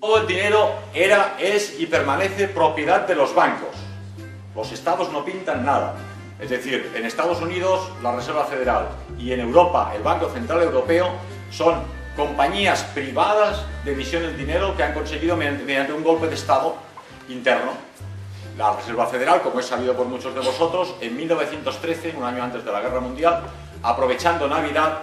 Todo el dinero era, es y permanece propiedad de los bancos. Los estados no pintan nada. Es decir, en Estados Unidos la Reserva Federal y en Europa el Banco Central Europeo son compañías privadas de emisión de dinero que han conseguido mediante un golpe de estado interno. La Reserva Federal, como es sabido por muchos de vosotros, en 1913, un año antes de la Guerra Mundial, aprovechando Navidad,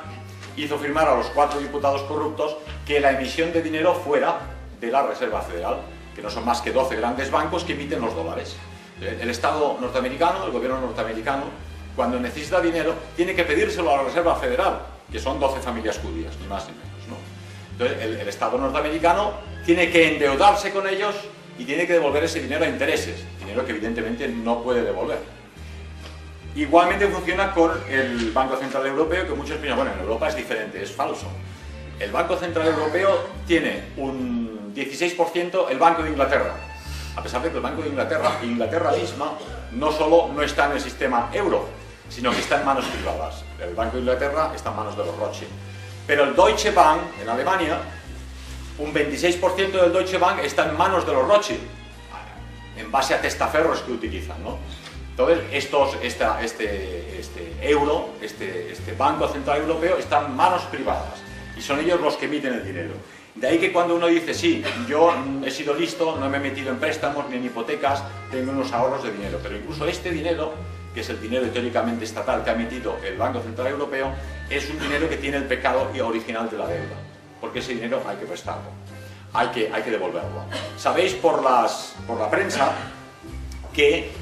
hizo firmar a los 4 diputados corruptos que la emisión de dinero fuera de la Reserva Federal, que no son más que 12 grandes bancos que emiten los dólares. El Estado norteamericano, el gobierno norteamericano, cuando necesita dinero, tiene que pedírselo a la Reserva Federal, que son 12 familias judías, ni más ni menos, ¿no? Entonces, el Estado norteamericano tiene que endeudarse con ellos y tiene que devolver ese dinero a intereses, dinero que evidentemente no puede devolver. Igualmente funciona con el Banco Central Europeo, que muchos piensan, bueno, en Europa es diferente, es falso. El Banco Central Europeo tiene un 16% el Banco de Inglaterra, a pesar de que el Banco de Inglaterra misma, no solo no está en el sistema euro, sino que está en manos privadas. El Banco de Inglaterra está en manos de los Rothschild. Pero el Deutsche Bank, en Alemania, un 26% del Deutsche Bank está en manos de los Rothschild, en base a testaferros que utilizan, ¿no? Entonces, este Banco Central Europeo está en manos privadas y son ellos los que emiten el dinero. De ahí que cuando uno dice, sí, yo he sido listo, no me he metido en préstamos ni en hipotecas, tengo unos ahorros de dinero, pero incluso este dinero, que es el dinero teóricamente estatal que ha emitido el Banco Central Europeo, es un dinero que tiene el pecado original de la deuda, porque ese dinero hay que prestarlo, hay que devolverlo. Sabéis por la prensa que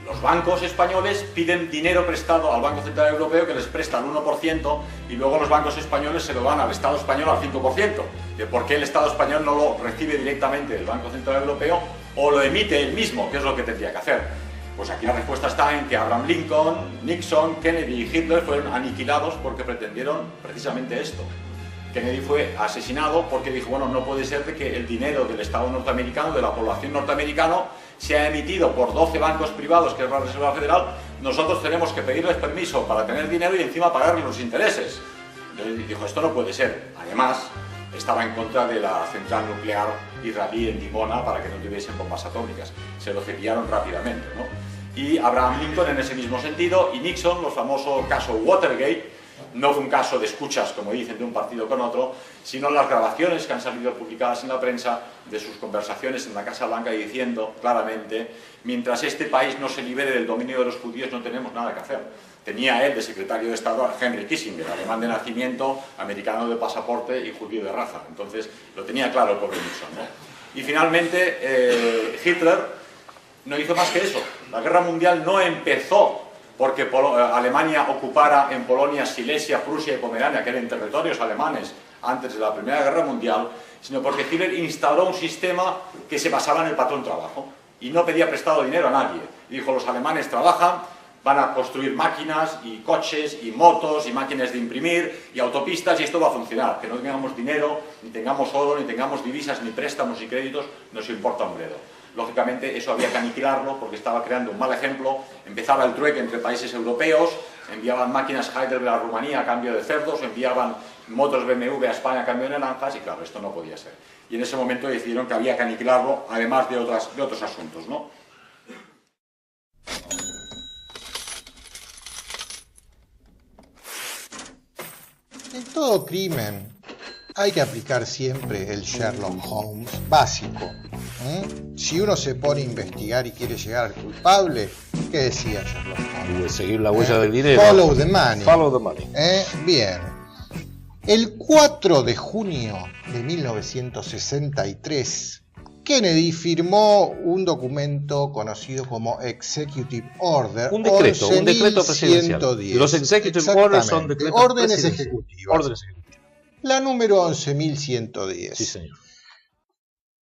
los bancos españoles piden dinero prestado al Banco Central Europeo, que les presta al 1%, y luego los bancos españoles se lo dan al Estado español al 5%. ¿Por qué el Estado español no lo recibe directamente del Banco Central Europeo o lo emite él mismo, que es lo que tendría que hacer? Pues aquí la respuesta está en que Abraham Lincoln, Nixon, Kennedy y Hitler fueron aniquilados porque pretendieron precisamente esto. Kennedy fue asesinado porque dijo, bueno, no puede ser de que el dinero del Estado norteamericano, de la población norteamericana, sea emitido por 12 bancos privados, que es la Reserva Federal, nosotros tenemos que pedirles permiso para tener dinero y encima pagarles los intereses. Entonces dijo, esto no puede ser. Además, estaba en contra de la central nuclear israelí en Dimona para que no tuviesen bombas atómicas. Se lo cepillaron rápidamente, ¿no? Y Abraham Lincoln en ese mismo sentido, y Nixon, el famoso caso Watergate, no fue un caso de escuchas, como dicen, de un partido con otro, sino las grabaciones que han salido publicadas en la prensa de sus conversaciones en la Casa Blanca diciendo claramente, mientras este país no se libere del dominio de los judíos no tenemos nada que hacer. Tenía él de secretario de Estado a Henry Kissinger, alemán de nacimiento, americano de pasaporte y judío de raza. Entonces lo tenía claro el pobre Nixon, ¿no? Y finalmente Hitler no hizo más que eso. La guerra mundial no empezó porque Alemania ocupara en Polonia, Silesia, Prusia y Pomerania, que eran territorios alemanes antes de la Primera Guerra Mundial, sino porque Hitler instauró un sistema que se basaba en el patrón trabajo y no pedía prestado dinero a nadie. Y dijo, los alemanes trabajan, van a construir máquinas y coches y motos y máquinas de imprimir y autopistas y esto va a funcionar. Que no tengamos dinero, ni tengamos oro, ni tengamos divisas, ni préstamos, ni créditos, nos importa un bledo. Lógicamente eso había que aniquilarlo porque estaba creando un mal ejemplo. Empezaba el trueque entre países europeos, enviaban máquinas Heidelberg a Rumanía a cambio de cerdos, enviaban motos BMW a España a cambio de naranjas y claro, esto no podía ser. Y en ese momento decidieron que había que aniquilarlo, además de otros asuntos, ¿no? En todo crimen hay que aplicar siempre el Sherlock Holmes básico. Si uno se pone a investigar y quiere llegar al culpable, ¿qué decía Sherlock Holmes? Seguir la huella del dinero. Follow the money. Follow the money. Bien. El 4 de junio de 1963, Kennedy firmó un documento conocido como Executive Order. Un decreto presidencial. Los Executive Orders son decretos órdenes ejecutivas. Órdenes ejecutivas. La número 11.110. Sí, señor.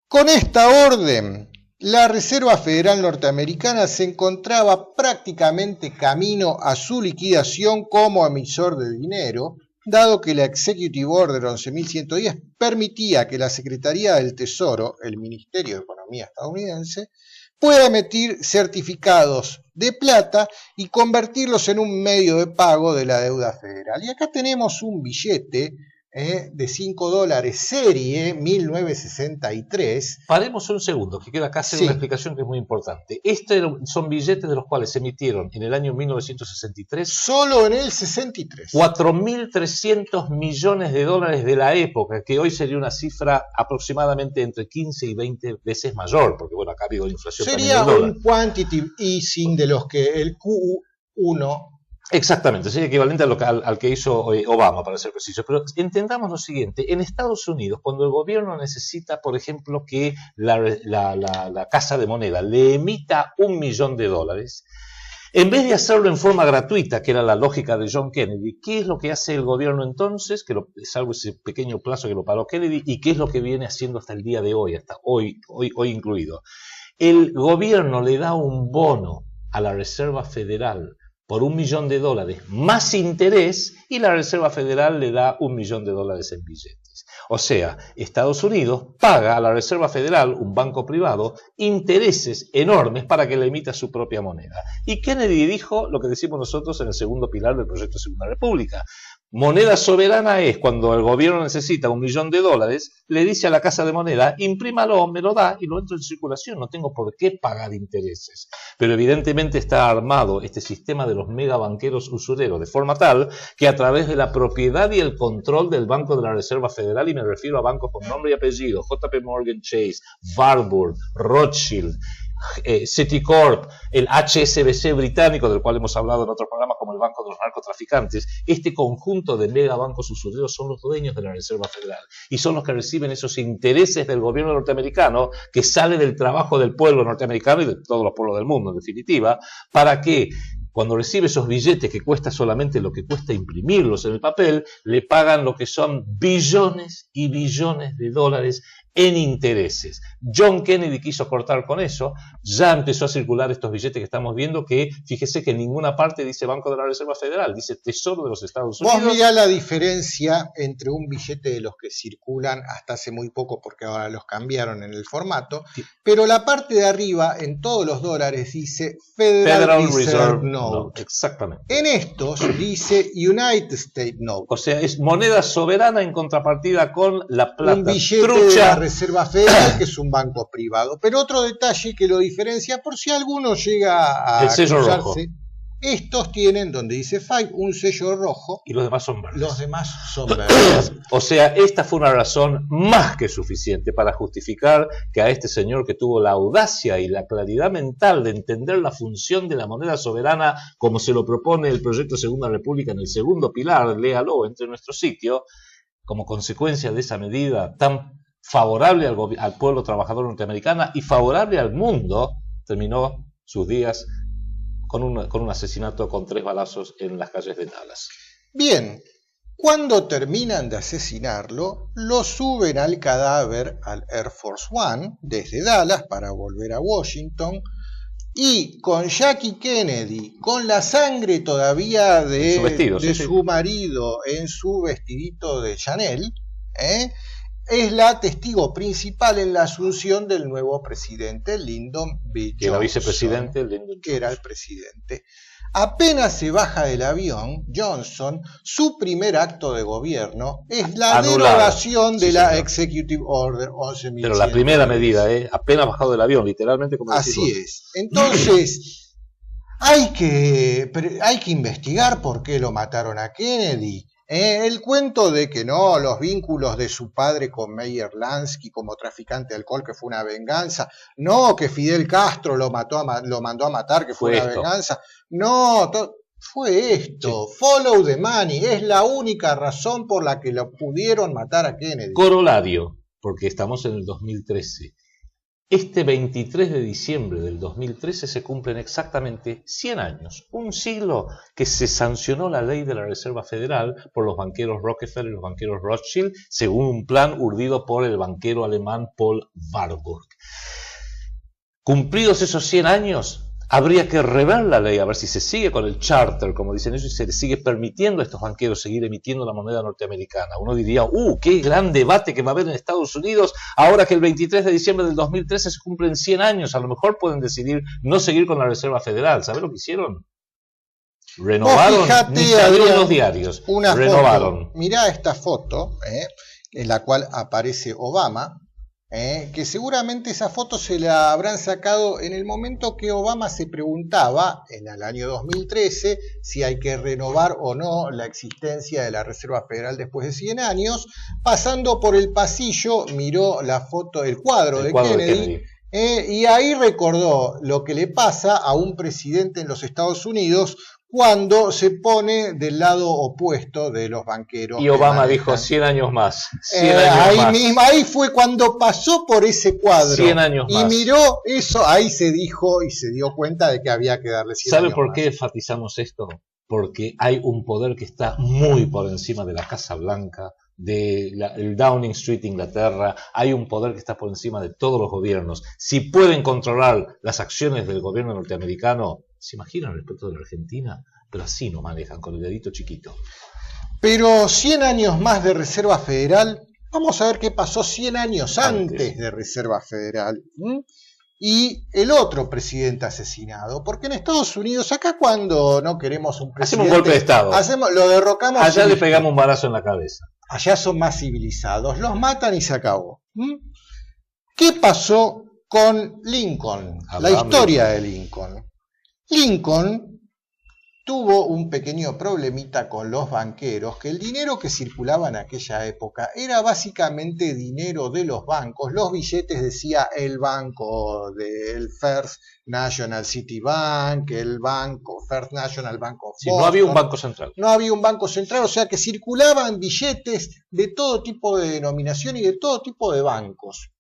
Con esta orden, la Reserva Federal Norteamericana se encontraba prácticamente camino a su liquidación como emisor de dinero, dado que la Executive Order 11.110 permitía que la Secretaría del Tesoro, el Ministerio de Economía estadounidense, pueda emitir certificados de plata y convertirlos en un medio de pago de la deuda federal. Y acá tenemos un billete de $5, serie 1963. Paremos un segundo, que quiero acá hacer una explicación que es muy importante. Son billetes de los cuales se emitieron en el año 1963. Solo en el 63. 4.300 millones de dólares de la época, que hoy sería una cifra aproximadamente entre 15 y 20 veces mayor, porque bueno, acá ha habido inflación. Sería un quantitative easing de los que el Q1... Exactamente, sería equivalente al que hizo Obama, para ser preciso. Pero entendamos lo siguiente, en Estados Unidos, cuando el gobierno necesita, por ejemplo, que la Casa de Moneda le emita $1 millón, en vez de hacerlo en forma gratuita, que era la lógica de John Kennedy, ¿qué es lo que hace el gobierno entonces? Salvo ese pequeño plazo que lo paró Kennedy, ¿y qué es lo que viene haciendo hasta el día de hoy, hasta hoy incluido? El gobierno le da un bono a la Reserva Federal por $1 millón más interés, y la Reserva Federal le da $1 millón en billetes. O sea, Estados Unidos paga a la Reserva Federal, un banco privado, intereses enormes para que le emita su propia moneda. Y Kennedy dijo lo que decimos nosotros en el segundo pilar del proyecto Segunda República. Moneda soberana es cuando el gobierno necesita $1 millón, le dice a la Casa de Moneda, imprímalo, me lo da y lo entro en circulación, no tengo por qué pagar intereses. Pero evidentemente está armado este sistema de los megabanqueros usureros de forma tal que a través de la propiedad y el control del Banco de la Reserva Federal, y me refiero a bancos con nombre y apellido, JP Morgan Chase, Warburg, Rothschild, Citicorp, el HSBC británico, del cual hemos hablado en otros programas como el Banco de los Narcotraficantes, este conjunto de megabancos usureros son los dueños de la Reserva Federal y son los que reciben esos intereses del gobierno norteamericano, que sale del trabajo del pueblo norteamericano y de todos los pueblos del mundo en definitiva, para que cuando recibe esos billetes que cuesta solamente lo que cuesta imprimirlos en el papel, le pagan lo que son billones y billones de dólares en intereses. John Kennedy quiso cortar con eso, ya empezó a circular estos billetes que estamos viendo, que fíjese que en ninguna parte dice Banco de la Reserva Federal, dice Tesoro de los Estados Unidos. Vos mirá la diferencia entre un billete de los que circulan hasta hace muy poco, porque ahora los cambiaron en el formato, sí, pero la parte de arriba en todos los dólares dice Federal Reserve Note. Exactamente. En estos dice United States Note. O sea, es moneda soberana en contrapartida con la plata un billete trucha de la Reserva Federal, que es un banco privado. Pero otro detalle que lo diferencia, por si alguno llega a el sello rojo. Estos tienen, donde dice Five, un sello rojo. Y los demás son verdes. Los demás son verdes. O sea, esta fue una razón más que suficiente para justificar que a este señor, que tuvo la audacia y la claridad mental de entender la función de la moneda soberana como se lo propone el proyecto Segunda República en el segundo pilar, léalo, entre en nuestro sitio, como consecuencia de esa medida tan favorable al pueblo trabajador norteamericano y favorable al mundo, terminó sus días con un asesinato con 3 balazos en las calles de Dallas. Bien, cuando terminan de asesinarlo, lo suben al cadáver al Air Force One desde Dallas para volver a Washington, y con Jackie Kennedy, con la sangre todavía de su marido en su vestidito de Chanel, es la testigo principal en la asunción del nuevo presidente, Lyndon B. Johnson. Que era vicepresidente, Lyndon que era el presidente. Apenas se baja del avión, Johnson, su primer acto de gobierno es la derogación de la Executive Order 11.100. Pero la primera medida, apenas bajado del avión, literalmente, como así es. Entonces, hay que investigar por qué lo mataron a Kennedy. El cuento de que no, los vínculos de su padre con Meyer Lansky como traficante de alcohol, que fue una venganza, no, que Fidel Castro lo mandó a matar, que fue una venganza, no, fue esto, sí. Follow the money, es la única razón por la que lo pudieron matar a Kennedy. Corolario, porque estamos en el 2013. Este 23 de diciembre del 2013 se cumplen exactamente 100 años, un siglo que se sancionó la ley de la Reserva Federal por los banqueros Rockefeller y los banqueros Rothschild, según un plan urdido por el banquero alemán Paul Warburg. Cumplidos esos 100 años, habría que rever la ley, a ver si se sigue con el charter, como dicen ellos, y se sigue permitiendo a estos banqueros seguir emitiendo la moneda norteamericana. Uno diría, qué gran debate que va a haber en Estados Unidos, ahora que el 23 de diciembre del 2013 se cumplen 100 años, a lo mejor pueden decidir no seguir con la Reserva Federal. ¿Sabes lo que hicieron? Renovaron, fíjate, ni salió en Adrián, los diarios. una Renovaron. foto. Mirá esta foto, en la cual aparece Obama, que seguramente esa foto se la habrán sacado en el momento que Obama se preguntaba, en el año 2013, si hay que renovar o no la existencia de la Reserva Federal después de 100 años. Pasando por el pasillo, miró la foto, el cuadro de Kennedy. Y ahí recordó lo que le pasa a un presidente en los Estados Unidos cuando se pone del lado opuesto de los banqueros. Y Obama dijo 100 años más. 100 años ahí más. mismo, ahí fue cuando pasó por ese cuadro 100 años y más. miró eso, ahí se dijo y se dio cuenta de que había que darle 100 ¿Sabe años por más. qué enfatizamos esto? Porque hay un poder que está muy por encima de la Casa Blanca, del Downing Street, Inglaterra. Hay un poder que está por encima de todos los gobiernos. Si pueden controlar las acciones del gobierno norteamericano, ¿se imaginan respecto de la Argentina? Pero así no manejan, con el dedito chiquito. Pero 100 años más de Reserva Federal, vamos a ver qué pasó 100 años antes de Reserva Federal. Y el otro presidente asesinado, porque en Estados Unidos, acá cuando no queremos un presidente, hacemos un golpe de Estado, lo derrocamos. Allá le pegamos un balazo en la cabeza. Allá son más civilizados, los matan y se acabó. ¿Qué pasó con Lincoln? La historia de Lincoln. Lincoln tuvo un pequeño problemita con los banqueros, que el dinero que circulaba en aquella época era básicamente dinero de los bancos. Los billetes decía el banco del First National City Bank, el banco First National Bank of Boston. No había un banco central. No había un banco central, o sea que circulaban billetes de todo tipo de denominación y de todo tipo de bancos.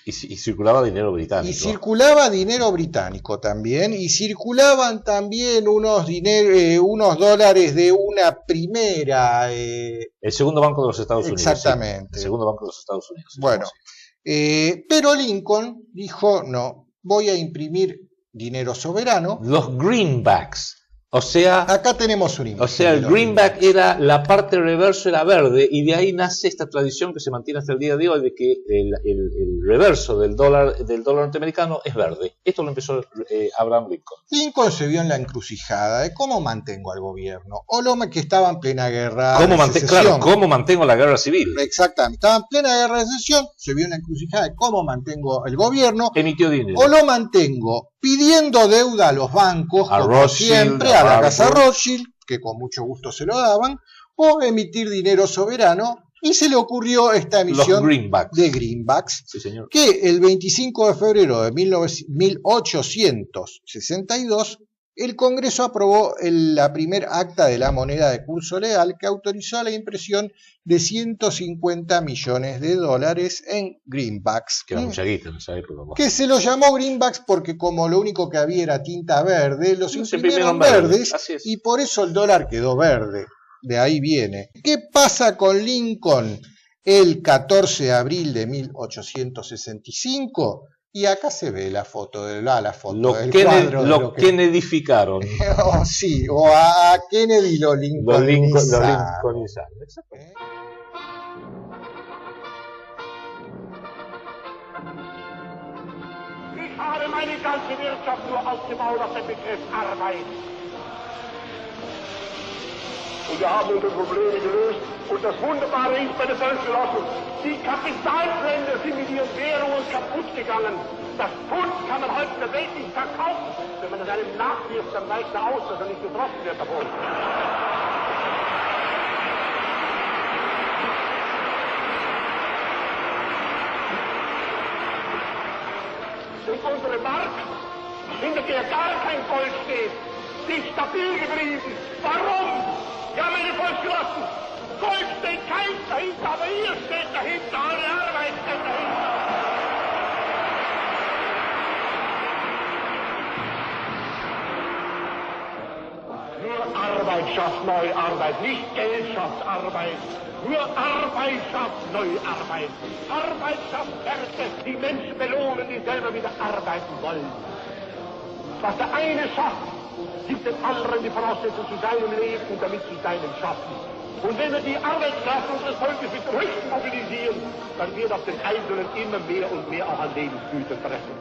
Y circulaba dinero británico. Y circulaba dinero británico también, y circulaban también unos dólares de una primera... el segundo banco de los Estados Unidos. Exactamente. Sí, el segundo banco de los Estados Unidos. Bueno, pero Lincoln dijo, no, voy a imprimir dinero soberano. Los greenbacks. O sea, acá tenemos un imagen. O sea, el greenback era la parte reverso, era verde, y de ahí nace esta tradición que se mantiene hasta el día de hoy de que el reverso del dólar norteamericano es verde. Esto lo empezó Abraham Lincoln. Lincoln se vio en la encrucijada de cómo mantengo al gobierno, o lo que estaba en plena guerra ¿Cómo mantengo la guerra civil? Exactamente, estaba en plena guerra de secesión, se vio en la encrucijada de cómo mantengo el gobierno, emitió dinero, o lo mantengo pidiendo deuda a los bancos, a como Rothschild, siempre, a la casa Rothschild, que con mucho gusto se lo daban, o emitir dinero soberano, y se le ocurrió esta emisión de greenbacks, sí, señor, que el 25 de febrero de 1862, el Congreso aprobó la primer acta de la moneda de curso legal que autorizó la impresión de 150 millones de dólares en greenbacks. Que era mucha guita en esa época. Que se lo llamó greenbacks porque como lo único que había era tinta verde, los imprimieron verdes y por eso el dólar quedó verde. De ahí viene. ¿Qué pasa con Lincoln el 14 de abril de 1865? Y acá se ve la foto del cuadro. Lo Kennedyficaron. Oh, sí, o a Kennedy lo Lincolnizaron. Exactamente. Ich habe meine ganze Wirtschaft nur aufgebaut auf den Begriff Arbeit. Und wir haben unsere Probleme gelöst. Und das Wunderbare ist bei der Volksgenossen, die Kapitalsländer sind mit ihren Währungen kaputt gegangen. Das Pfund kann man heute in der Welt nicht verkaufen. Wenn man es einem nachwirft, dann weicht er aus, dass er nicht getroffen wird davon. Und unsere Mark, hinter der gar kein Gold steht, die ist stabil geblieben. Warum? Ja, meine Volksgenossen, Gold steht kein dahinter, aber ihr steht dahinter, eure Arbeit steht dahinter. Nur Arbeit schafft neue Arbeit, nicht Geld schafft Arbeit. Nur Arbeit schafft neue Arbeit. Arbeit schafft Werte, die Menschen belohnen, die selber wieder arbeiten wollen. Was der eine schafft, gibt dem anderen die Voraussetzung zu seinem Leben und damit zu seinem Schaffen. Und wenn wir die Arbeitskraft unseres Volkes mit dem Höchsten mobilisieren, dann wird auf den Einzelnen immer mehr und mehr auch an Lebensgütern treffen.